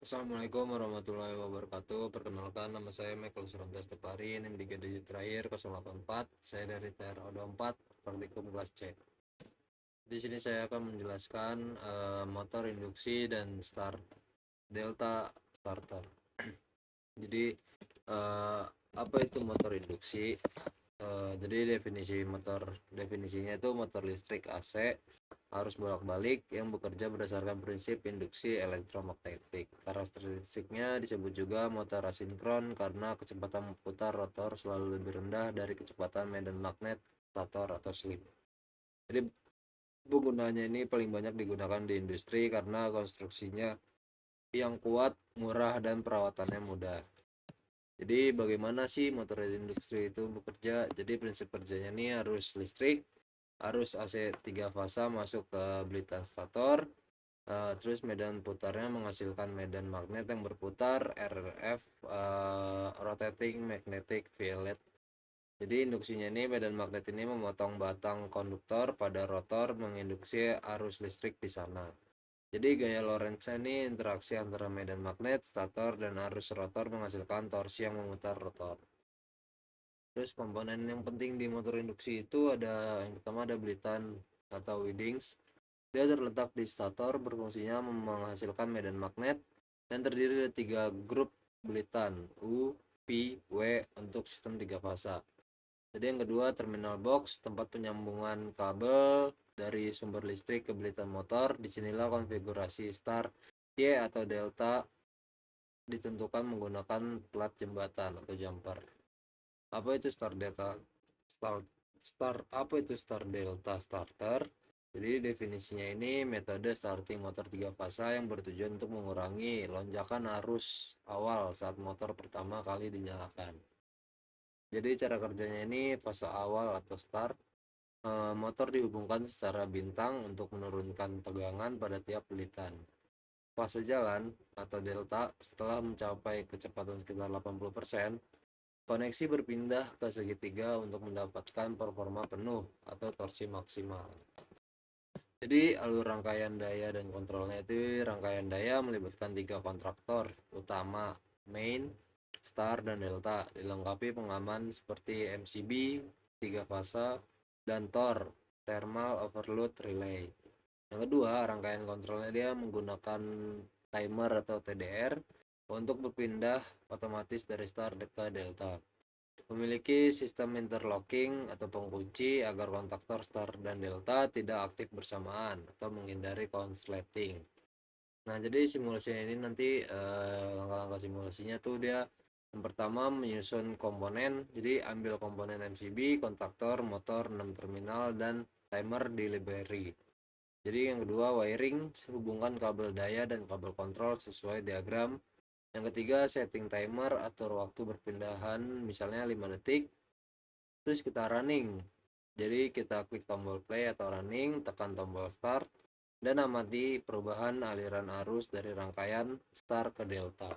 Assalamualaikum warahmatullahi wabarakatuh. Perkenalkan, nama saya Michael Surantas Tepari, NIM 3 digit terakhir 084. Saya dari TRO24, Praktikum kelas C. Di sini saya akan menjelaskan motor induksi dan start delta starter. Jadi apa itu motor induksi? Jadi definisinya itu motor listrik AC arus bolak-balik yang bekerja berdasarkan prinsip induksi elektromagnetik. Karakteristiknya disebut juga motor asinkron karena kecepatan putar rotor selalu lebih rendah dari kecepatan medan magnet stator atau slip. Jadi penggunaannya ini paling banyak digunakan di industri karena konstruksinya yang kuat, murah, dan perawatannya mudah. Jadi bagaimana sih motor industri itu bekerja? Jadi prinsip kerjanya ini arus listrik, arus AC 3 fasa masuk ke belitan stator, terus medan putarnya menghasilkan medan magnet yang berputar, RF, rotating magnetic field. Jadi induksinya ini medan magnet ini memotong batang konduktor pada rotor menginduksi arus listrik di sana. Jadi gaya Lorentz ini interaksi antara medan magnet, stator, dan arus rotor menghasilkan torsi yang memutar rotor. Terus komponen yang penting di motor induksi itu ada yang pertama ada belitan atau windings. Dia terletak di stator, berfungsinya menghasilkan medan magnet dan terdiri dari 3 grup belitan U, V, W untuk sistem 3 fasa. Jadi yang kedua terminal box, tempat penyambungan kabel dari sumber listrik ke belitan motor. Disinilah konfigurasi start, Y atau delta ditentukan menggunakan plat jembatan atau jumper. Apa itu start delta? Apa itu start delta starter? Jadi definisinya ini metode starting motor 3 fasa yang bertujuan untuk mengurangi lonjakan arus awal saat motor pertama kali dinyalakan. Jadi cara kerjanya ini fase awal atau start, motor dihubungkan secara bintang untuk menurunkan tegangan pada tiap belitan. Fase jalan atau delta setelah mencapai kecepatan sekitar 80%, koneksi berpindah ke segitiga untuk mendapatkan performa penuh atau torsi maksimal. Jadi alur rangkaian daya dan kontrolnya itu rangkaian daya melibatkan 3 kontraktor utama, main, star, dan delta, dilengkapi pengaman seperti MCB, 3 fasa, dan TOR, thermal overload relay. Yang kedua, rangkaian kontrolnya dia menggunakan timer atau TDR untuk berpindah otomatis dari star ke delta. Memiliki sistem interlocking atau pengunci agar kontaktor star dan delta tidak aktif bersamaan atau menghindari konsleting. Nah, jadi simulasinya ini nanti langkah-langkah simulasinya tuh dia yang pertama menyusun komponen. Jadi ambil komponen MCB, kontaktor, motor, 6 terminal, dan timer di library. Jadi yang kedua wiring, hubungkan kabel daya dan kabel kontrol sesuai diagram. Yang ketiga setting timer, atur waktu berpindahan misalnya 5 detik. Terus kita running. Jadi kita klik tombol play atau running, tekan tombol start, dan amati perubahan aliran arus dari rangkaian start ke delta.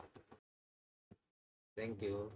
Thank you.